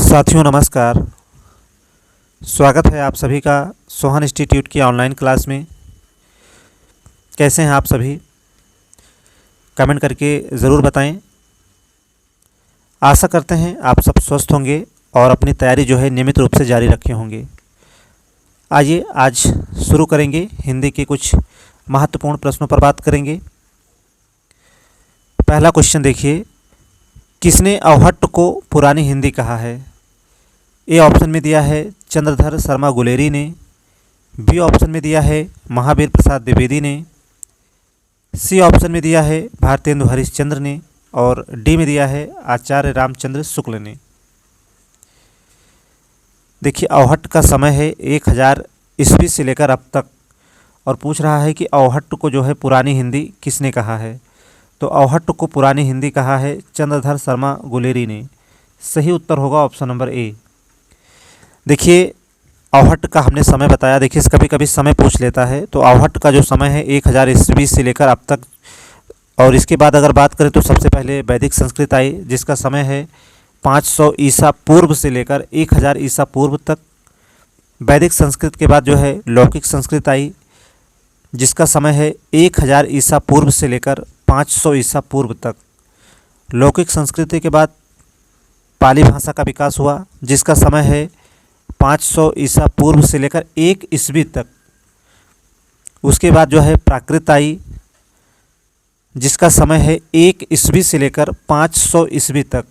साथियों नमस्कार। स्वागत है आप सभी का सोहन इंस्टीट्यूट की ऑनलाइन क्लास में। कैसे हैं आप सभी? कमेंट करके ज़रूर बताएं। आशा करते हैं आप सब स्वस्थ होंगे और अपनी तैयारी जो है नियमित रूप से जारी रखे होंगे। आइए आज शुरू करेंगे। हिंदी के कुछ महत्वपूर्ण प्रश्नों पर बात करेंगे। पहला क्वेश्चन देखिए, किसने अवहट्ट को पुरानी हिंदी कहा है? ए ऑप्शन में दिया है चंद्रधर शर्मा गुलेरी ने, बी ऑप्शन में दिया है महावीर प्रसाद द्विवेदी ने, सी ऑप्शन में दिया है भारतेंदु हरिश्चंद्र ने और डी में दिया है आचार्य रामचंद्र शुक्ल ने। देखिए, अवहट्ट का समय है 1000 ईस्वी से लेकर अब तक और पूछ रहा है कि अवहट्ट को जो है पुरानी हिंदी किसने कहा है। तो अवहट्ट को पुरानी हिंदी कहा है चंद्रधर शर्मा गुलेरी ने। सही उत्तर होगा ऑप्शन नंबर ए। देखिए, अवहट्ट का हमने समय बताया। देखिए, कभी कभी समय पूछ लेता है। तो अवहट्ट का जो समय है 1000 ईस्वी से लेकर अब तक, और इसके बाद अगर बात करें तो सबसे पहले वैदिक संस्कृत आई जिसका समय है 500 ईसा पूर्व से लेकर 1000 ईसा पूर्व तक। वैदिक संस्कृत के बाद जो है लौकिक संस्कृत आई जिसका समय है 1000 ईसा पूर्व से लेकर 500 ईसा पूर्व तक। लौकिक संस्कृति के बाद पाली भाषा का विकास हुआ जिसका समय है 500 ईसा पूर्व से लेकर 1 ईस्वी तक। उसके बाद जो है प्राकृत आई जिसका समय है 1 ईस्वी से लेकर 500 ईस्वी तक।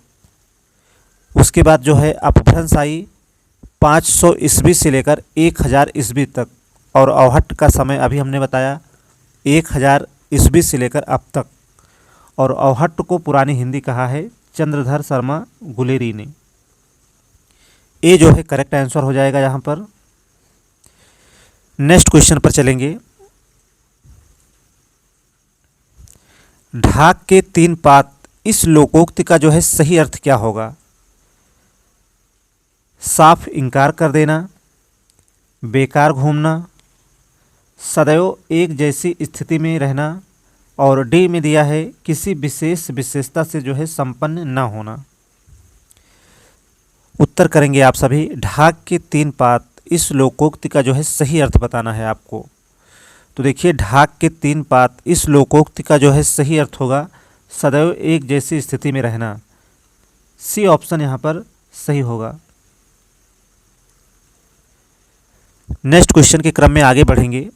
उसके बाद जो है अपभ्रंश आई 500 ईस्वी से लेकर 1000 ईस्वी तक। और अवहट्ट का समय अभी हमने बताया 1000 ईस्वी से लेकर अब तक। और अवहट्ट को पुरानी हिंदी कहा है चंद्रधर शर्मा गुलेरी ने। ए जो है करेक्ट आंसर हो जाएगा यहाँ पर। नेक्स्ट क्वेश्चन पर चलेंगे। ढाक के 3 पात, इस लोकोक्ति का जो है सही अर्थ क्या होगा? साफ इनकार कर देना, बेकार घूमना, सदैव एक जैसी स्थिति में रहना और डी में दिया है किसी विशेष विशेषता से जो है संपन्न न होना। उत्तर करेंगे आप सभी। ढाक के 3 पात, इस लोकोक्ति का जो है सही अर्थ बताना है आपको। तो देखिए, ढाक के 3 पात, इस लोकोक्ति का जो है सही अर्थ होगा सदैव एक जैसी स्थिति में रहना। सी ऑप्शन यहाँ पर सही होगा। नेक्स्ट क्वेश्चन के क्रम में आगे बढ़ेंगे।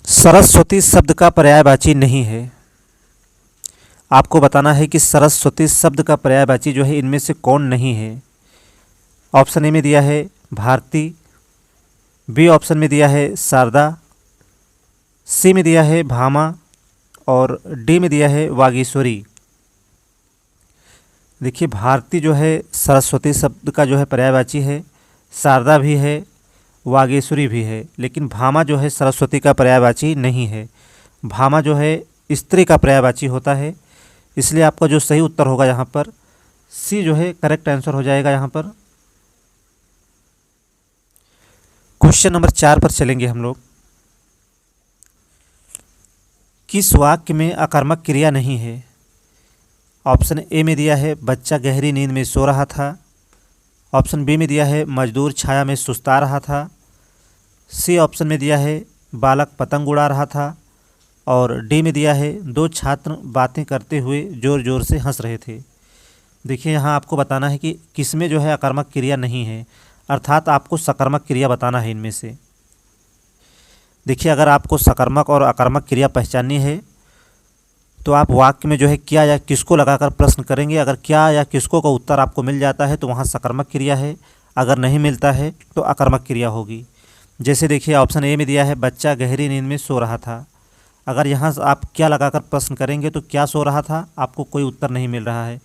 सरस्वती शब्द का पर्यायवाची नहीं है। आपको बताना है कि सरस्वती शब्द का पर्यायवाची जो है इनमें से कौन नहीं है। ऑप्शन ए में दिया है भारती, बी ऑप्शन में दिया है शारदा, सी में दिया है भामा और डी में दिया है वागीश्वरी। देखिए, भारती जो है सरस्वती शब्द का जो है पर्यायवाची है, शारदा भी है, वागीश्वरी भी है, लेकिन भामा जो है सरस्वती का पर्यायवाची नहीं है। भामा जो है स्त्री का पर्यायवाची होता है। इसलिए आपका जो सही उत्तर होगा यहाँ पर सी जो है करेक्ट आंसर हो जाएगा यहाँ पर। क्वेश्चन नंबर 4 पर चलेंगे हम लोग। किस वाक्य में अकर्मक क्रिया नहीं है? ऑप्शन ए में दिया है बच्चा गहरी नींद में सो रहा था, ऑप्शन बी में दिया है मजदूर छाया में सुस्ता रहा था, सी ऑप्शन में दिया है बालक पतंग उड़ा रहा था और डी में दिया है 2 छात्र बातें करते हुए ज़ोर ज़ोर से हंस रहे थे। देखिए, यहाँ आपको बताना है कि किसमें जो है अकर्मक क्रिया नहीं है, अर्थात आपको सकर्मक क्रिया बताना है इनमें से। देखिए, अगर आपको सकर्मक और अकर्मक क्रिया पहचाननी है तो आप वाक्य में जो है क्या या किसको लगाकर प्रश्न करेंगे। अगर क्या या किसको का उत्तर आपको मिल जाता है तो वहाँ सकर्मक क्रिया है, अगर नहीं मिलता है तो अकर्मक क्रिया होगी। जैसे देखिए, ऑप्शन ए में दिया है बच्चा गहरी नींद में सो रहा था। अगर यहाँ आप क्या लगाकर प्रश्न करेंगे तो क्या सो रहा था, आपको कोई उत्तर नहीं मिल रहा है।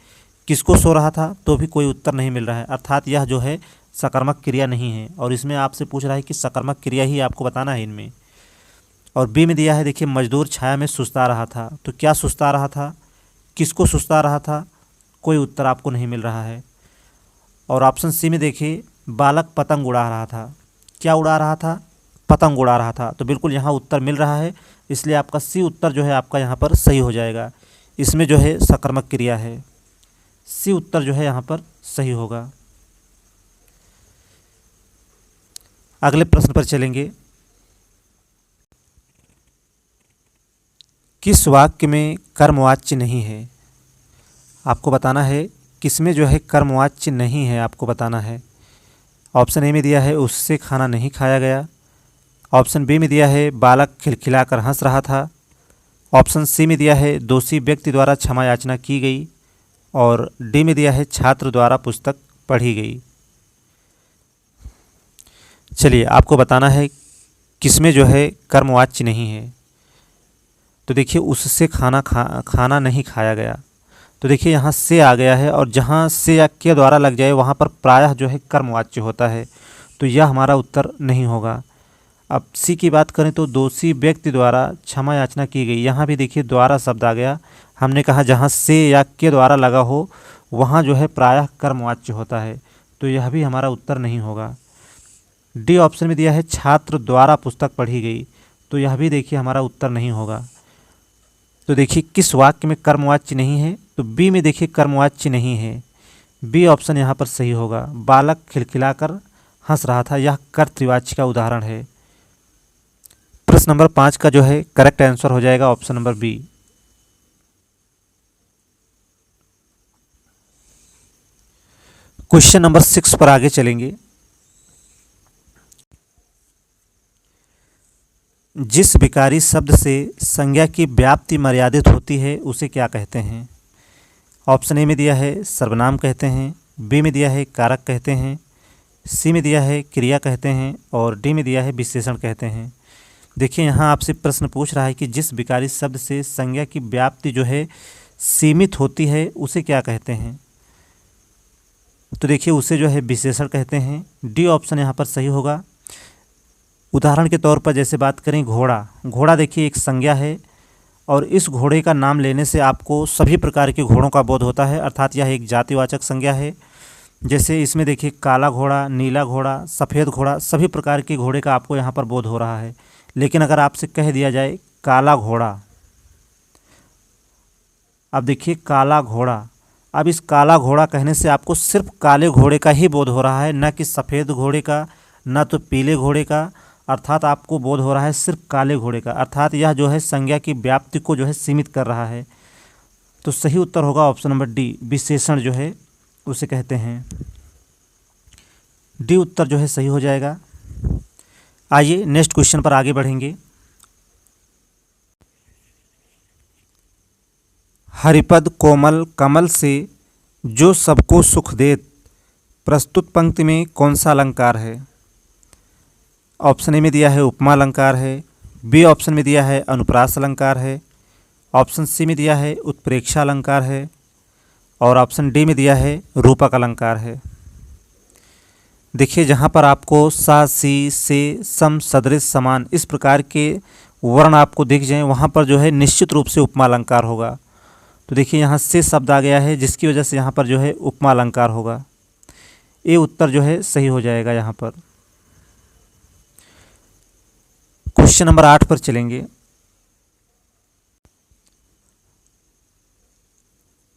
किसको सो रहा था तो भी कोई उत्तर नहीं मिल रहा है, अर्थात यह जो है सकर्मक क्रिया नहीं है। और इसमें आपसे पूछ रहा है कि सकर्मक क्रिया ही आपको बताना है इनमें। और बी में दिया है देखिए मजदूर छाया में सुस्ता रहा था, तो क्या सुस्ता रहा था, किसको सुस्ता रहा था, कोई उत्तर आपको नहीं मिल रहा है। और ऑप्शन सी में देखिए बालक पतंग उड़ा रहा था, क्या उड़ा रहा था, पतंग उड़ा रहा था, तो बिल्कुल यहाँ उत्तर मिल रहा है। इसलिए आपका सी उत्तर जो है आपका यहाँ पर सही हो जाएगा। इसमें जो है सकर्मक क्रिया है। सी उत्तर जो है यहाँ पर सही होगा। अगले प्रश्न पर चलेंगे। किस वाक्य में कर्मवाच्य नहीं है? आपको बताना है किसमें जो है कर्मवाच्य नहीं है, आपको बताना है। ऑप्शन ए में दिया है उससे खाना नहीं खाया गया। ऑप्शन बी में दिया है बालक खिलखिलाकर हंस रहा था। ऑप्शन सी में दिया है दोषी व्यक्ति द्वारा क्षमा याचना की गई। और डी में दिया है छात्र द्वारा पुस्तक पढ़ी गई। चलिए आपको बताना है किसमें जो है कर्मवाच्य नहीं है। तो देखिए उससे खाना नहीं खाया गया। तो देखिए यहाँ से आ गया है और जहाँ से या के द्वारा लग जाए वहाँ पर प्रायः जो है कर्मवाच्य होता है, तो यह हमारा उत्तर नहीं होगा। अब सी की बात करें तो दोषी व्यक्ति द्वारा क्षमा याचना की गई, यहाँ भी देखिए द्वारा शब्द आ गया। हमने कहा जहाँ से या के द्वारा लगा हो वहाँ जो है प्रायः कर्मवाच्य होता है, तो यह भी हमारा उत्तर नहीं होगा। डी ऑप्शन में दिया है छात्र द्वारा पुस्तक पढ़ी गई, तो यह भी देखिए हमारा उत्तर नहीं होगा। तो देखिए किस वाक्य में कर्मवाच्य नहीं है, तो बी में देखिए कर्मवाच्य नहीं है। बी ऑप्शन यहाँ पर सही होगा। बालक खिलखिलाकर हंस रहा था, यह कर्तृवाच्य का उदाहरण है। प्रश्न नंबर 5 का जो है करेक्ट आंसर हो जाएगा option number B. Question number 6 पर आगे चलेंगे। जिस विकारी शब्द से संज्ञा की व्याप्ति मर्यादित होती है उसे क्या कहते हैं? ऑप्शन ए में दिया है सर्वनाम कहते हैं, बी में दिया है कारक कहते हैं, सी में दिया है क्रिया कहते हैं और डी में दिया है विशेषण कहते हैं। देखिए यहाँ आपसे प्रश्न पूछ रहा है कि जिस विकारी शब्द से संज्ञा की व्याप्ति जो है सीमित होती है उसे क्या कहते हैं? तो देखिए उसे जो है विशेषण कहते हैं। डी ऑप्शन यहाँ पर सही होगा। उदाहरण के तौर पर जैसे बात करें घोड़ा देखिए एक संज्ञा है और इस घोड़े का नाम लेने से आपको सभी प्रकार के घोड़ों का बोध होता है, अर्थात यह एक जातिवाचक संज्ञा है। जैसे इसमें देखिए काला घोड़ा, नीला घोड़ा, सफ़ेद घोड़ा, सभी प्रकार के घोड़े का आपको यहाँ पर बोध हो रहा है। लेकिन अगर आपसे कह दिया जाए काला घोड़ा, अब देखिए काला घोड़ा, अब इस काला घोड़ा कहने से आपको सिर्फ काले घोड़े का ही बोध हो रहा है, न कि सफ़ेद घोड़े का, न तो पीले घोड़े का, अर्थात आपको बोध हो रहा है सिर्फ काले घोड़े का। अर्थात यह जो है संज्ञा की व्याप्ति को जो है सीमित कर रहा है। तो सही उत्तर होगा ऑप्शन नंबर डी, विशेषण जो है उसे कहते हैं। डी उत्तर जो है सही हो जाएगा। आइए नेक्स्ट क्वेश्चन पर आगे बढ़ेंगे। हरिपद कोमल कमल से जो सबको सुख देत, प्रस्तुत पंक्ति में कौन सा अलंकार है? ऑप्शन ए में दिया है उपमा अलंकार है, बी ऑप्शन में दिया है अनुप्रास अलंकार है, ऑप्शन सी में दिया है उत्प्रेक्षा अलंकार है और ऑप्शन डी में दिया है रूपक अलंकार है। देखिए जहाँ पर आपको सा, सी, से, सम, सदृश, समान इस प्रकार के वर्ण आपको दिख जाएं वहाँ पर जो है निश्चित रूप से उपमा अलंकार होगा। तो देखिए यहाँ से शब्द आ गया है जिसकी वजह से यहाँ पर जो है उपमा अलंकार होगा। ये उत्तर जो है सही हो जाएगा यहाँ पर। क्वेश्चन नंबर 8 पर चलेंगे।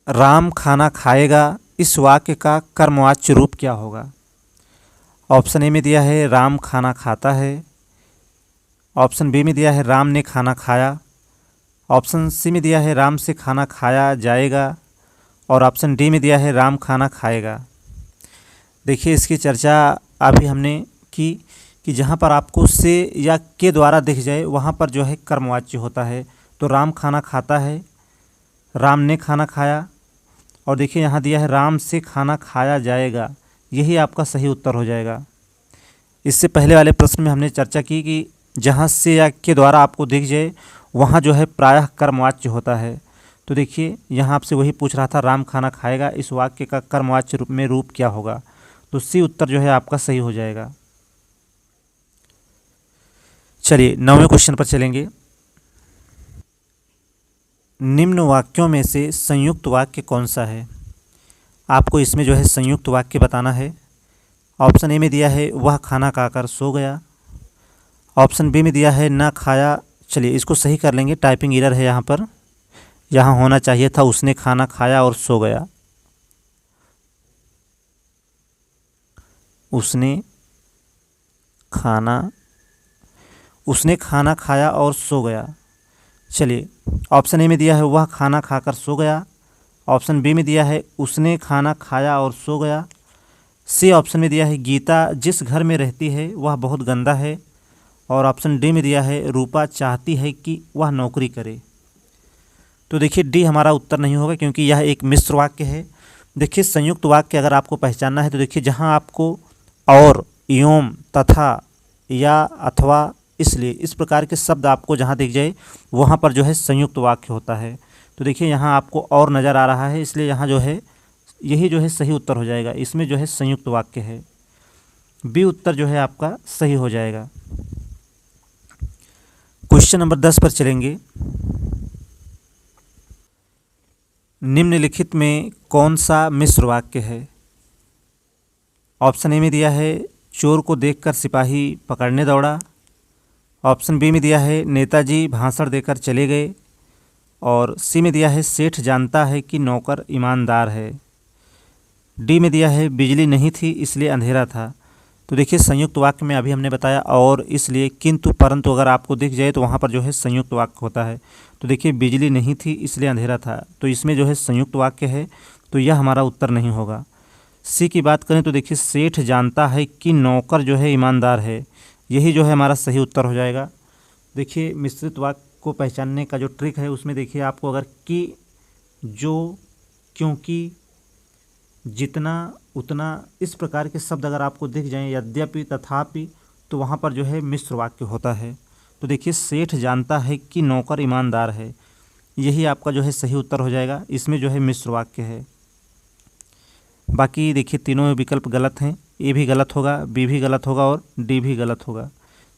राम खाना खाएगा, इस वाक्य का कर्मवाच्य रूप क्या होगा? ऑप्शन ए में दिया है राम खाना खाता है, ऑप्शन बी में दिया है राम ने खाना खाया, ऑप्शन सी में दिया है राम से खाना खाया जाएगा और ऑप्शन डी में दिया है राम खाना खाएगा। देखिए इसकी चर्चा अभी हमने की कि जहाँ पर आपको से या के द्वारा दिख जाए वहाँ पर जो है कर्मवाच्य होता है। तो राम खाना खाता है, राम ने खाना खाया और देखिए यहाँ दिया है राम से खाना खाया जाएगा, यही आपका सही उत्तर हो जाएगा। इससे पहले वाले प्रश्न में हमने चर्चा की कि जहाँ से या के द्वारा आपको दिख जाए वहाँ जो है प्रायः कर्मवाच्य होता है। तो देखिए यहाँ आपसे वही पूछ रहा था राम खाना खाएगा, इस वाक्य का कर्मवाच्य रूप में रूप क्या होगा? तो सी उत्तर जो है आपका सही हो जाएगा। चलिए 9वें क्वेश्चन पर चलेंगे। निम्न वाक्यों में से संयुक्त वाक्य कौन सा है? आपको इसमें जो है संयुक्त वाक्य बताना है। ऑप्शन ए में दिया है वह खाना खाकर सो गया, ऑप्शन बी में दिया है ना खाया, चलिए इसको सही कर लेंगे, टाइपिंग एरर है यहाँ पर, यहाँ होना चाहिए था उसने खाना खाया और सो गया। उसने खाना खाया और सो गया। चलिए, ऑप्शन ए में दिया है वह खाना खाकर सो गया। ऑप्शन बी में दिया है उसने खाना खाया और सो गया। सी ऑप्शन में दिया है गीता जिस घर में रहती है वह बहुत गंदा है। और ऑप्शन डी में दिया है रूपा चाहती है कि वह नौकरी करे। तो देखिए डी हमारा उत्तर नहीं होगा, क्योंकि यह एक मिश्र वाक्य है। देखिए संयुक्त वाक्य अगर आपको पहचानना है तो देखिए जहाँ आपको और, एवं, तथा, या, अथवा, इसलिए इस प्रकार के शब्द आपको जहाँ दिख जाए वहाँ पर जो है संयुक्त वाक्य होता है। तो देखिए यहाँ आपको और नज़र आ रहा है, इसलिए यहाँ जो है यही जो है सही उत्तर हो जाएगा। इसमें जो है संयुक्त वाक्य है। बी उत्तर जो है आपका सही हो जाएगा। क्वेश्चन नंबर 10 पर चलेंगे। निम्नलिखित में कौन सा मिश्र वाक्य है? ऑप्शन ए में दिया है चोर को देखकर सिपाही पकड़ने दौड़ा। ऑप्शन बी में दिया है नेताजी भाषण देकर चले गए। और सी में दिया है सेठ जानता है कि नौकर ईमानदार है। डी में दिया है बिजली नहीं थी इसलिए अंधेरा था। तो देखिए संयुक्त वाक्य में अभी हमने बताया और, इसलिए, किंतु, परंतु अगर आपको दिख जाए तो वहाँ पर जो है संयुक्त वाक्य होता है। तो देखिए बिजली नहीं थी इसलिए अंधेरा था, तो इसमें जो है संयुक्त वाक्य है, तो यह हमारा उत्तर नहीं होगा। सी की बात करें तो देखिए सेठ जानता है कि नौकर जो है ईमानदार है, यही जो है हमारा सही उत्तर हो जाएगा। देखिए मिश्रित वाक्य को पहचानने का जो ट्रिक है उसमें देखिए आपको अगर कि, जो, क्योंकि, जितना, उतना, इस प्रकार के शब्द अगर आपको दिख जाएं, यद्यपि, तथापि, तो वहाँ पर जो है मिश्र वाक्य होता है। तो देखिए सेठ जानता है कि नौकर ईमानदार है, यही आपका जो है सही उत्तर हो जाएगा। इसमें जो है मिश्र वाक्य है। बाकी देखिए तीनों विकल्प गलत हैं। ए भी गलत होगा, बी भी गलत होगा और डी भी गलत होगा।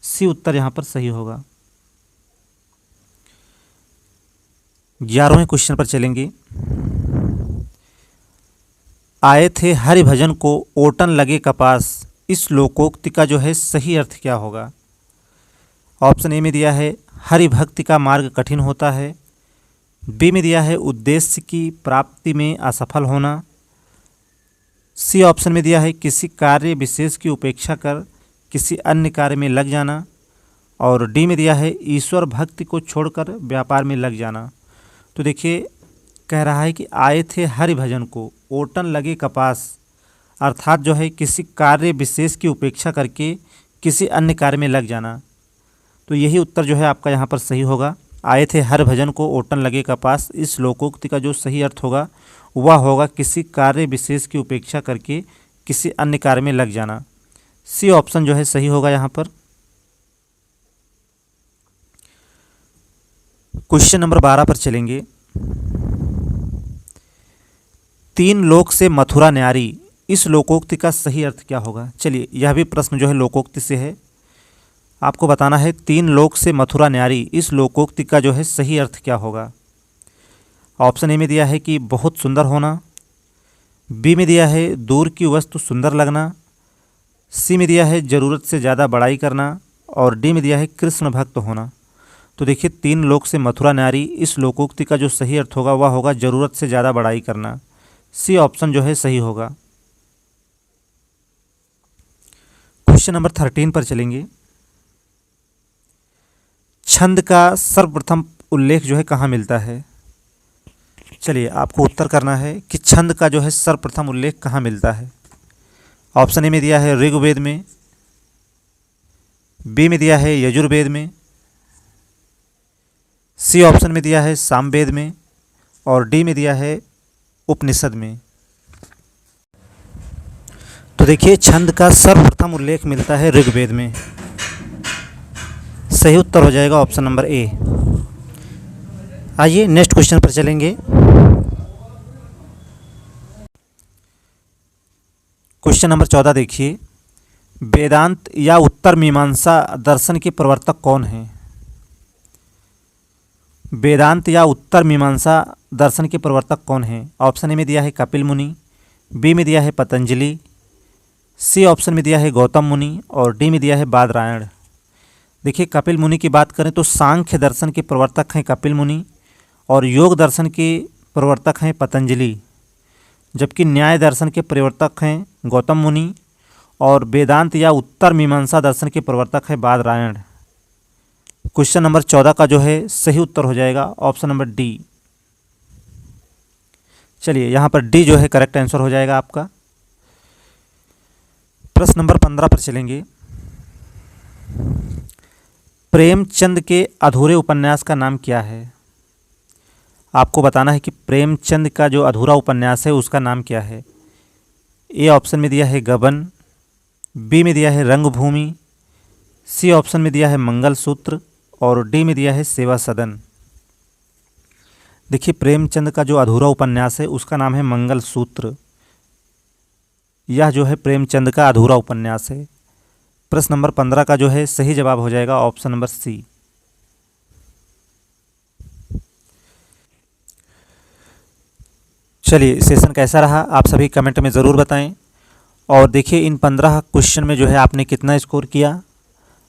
सी उत्तर यहाँ पर सही होगा। 11वें क्वेश्चन पर चलेंगे। आए थे हरिभजन को ओटन लगे कपास, इस लोकोक्ति का जो है सही अर्थ क्या होगा? ऑप्शन ए में दिया है हरि भक्ति का मार्ग कठिन होता है। बी में दिया है उद्देश्य की प्राप्ति में असफल होना। सी ऑप्शन में दिया है किसी कार्य विशेष की उपेक्षा कर किसी अन्य कार्य में लग जाना। और डी में दिया है ईश्वर भक्ति को छोड़कर व्यापार में लग जाना। तो देखिए कह रहा है कि आए थे हरिभजन को ओटन लगे कपास, अर्थात जो है किसी कार्य विशेष की उपेक्षा करके किसी अन्य कार्य में लग जाना। तो यही उत्तर जो है आपका यहाँ पर सही होगा। आए थे हरिभजन को ओटन लगे कपास, इस लोकोक्ति का जो सही अर्थ होगा वह होगा किसी कार्य विशेष की उपेक्षा करके किसी अन्य कार्य में लग जाना। सी ऑप्शन जो है सही होगा यहाँ पर। क्वेश्चन नंबर 12 पर चलेंगे। तीन लोक से मथुरा न्यारी, इस लोकोक्ति का सही अर्थ क्या होगा? चलिए यह भी प्रश्न जो है लोकोक्ति से है। आपको बताना है तीन लोक से मथुरा न्यारी, इस लोकोक्ति का जो है सही अर्थ क्या होगा? ऑप्शन ए में दिया है कि बहुत सुंदर होना। बी में दिया है दूर की वस्तु सुंदर लगना। सी में दिया है ज़रूरत से ज़्यादा बड़ाई करना। और डी में दिया है कृष्ण भक्त होना। तो देखिए तीन लोक से मथुरा नारी, इस लोकोक्ति का जो सही अर्थ होगा वह होगा ज़रूरत से ज़्यादा बड़ाई करना। सी ऑप्शन जो है सही होगा। क्वेश्चन नंबर 13 पर चलेंगे। छंद का सर्वप्रथम उल्लेख जो है कहाँ मिलता है? चलिए आपको उत्तर करना है कि छंद का जो है सर्वप्रथम उल्लेख कहाँ मिलता है। ऑप्शन ए में दिया है ऋग्वेद में। बी में दिया है यजुर्वेद में। सी ऑप्शन में दिया है सामवेद में। और डी में दिया है उपनिषद में। तो देखिए छंद का सर्वप्रथम उल्लेख मिलता है ऋग्वेद में। सही उत्तर हो जाएगा ऑप्शन नंबर ए। आइए नेक्स्ट क्वेश्चन पर चलेंगे। क्वेश्चन नंबर 14 देखिए। वेदांत या उत्तर मीमांसा दर्शन के प्रवर्तक कौन हैं? वेदांत या उत्तर मीमांसा दर्शन के प्रवर्तक कौन हैं? ऑप्शन ए में दिया है कपिल मुनि। बी में दिया है पतंजलि। सी ऑप्शन में दिया है गौतम मुनि। और डी में दिया है बादरायण। देखिए कपिल मुनि की बात करें तो सांख्य दर्शन के प्रवर्तक हैं कपिल मुनि। और योग दर्शन के प्रवर्तक हैं पतंजलि, जबकि न्याय दर्शन के प्रवर्तक हैं गौतम मुनि और वेदांत या उत्तर मीमांसा दर्शन के प्रवर्तक है बादरायण। क्वेश्चन नंबर 14 का जो है सही उत्तर हो जाएगा ऑप्शन नंबर डी। चलिए यहाँ पर डी जो है करेक्ट आंसर हो जाएगा आपका। प्रश्न नंबर 15 पर चलेंगे। प्रेमचंद के अधूरे उपन्यास का नाम क्या है? आपको बताना है कि प्रेमचंद का जो अधूरा उपन्यास है उसका नाम क्या है। ए ऑप्शन में दिया है गबन, बी में दिया है रंगभूमि, सी ऑप्शन में दिया है मंगलसूत्र और डी में दिया है सेवा सदन। देखिए प्रेमचंद का जो अधूरा उपन्यास है उसका नाम है मंगलसूत्र। यह जो है प्रेमचंद का अधूरा उपन्यास है। प्रश्न नंबर 15 का जो है सही जवाब हो जाएगा ऑप्शन नंबर सी। चलिए सेशन कैसा रहा आप सभी कमेंट में ज़रूर बताएं। और देखिए इन 15 क्वेश्चन में जो है आपने कितना स्कोर किया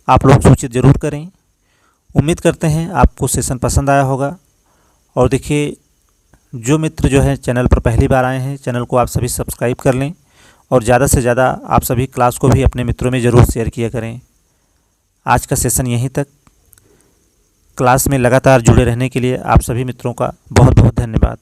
आप लोग सूचित ज़रूर करें। उम्मीद करते हैं आपको सेशन पसंद आया होगा। और देखिए जो मित्र जो है चैनल पर पहली बार आए हैं चैनल को आप सभी सब्सक्राइब कर लें और ज़्यादा से ज़्यादा आप सभी क्लास को भी अपने मित्रों में ज़रूर शेयर किया करें। आज का सेशन यहीं तक। क्लास में लगातार जुड़े रहने के लिए आप सभी मित्रों का बहुत बहुत धन्यवाद।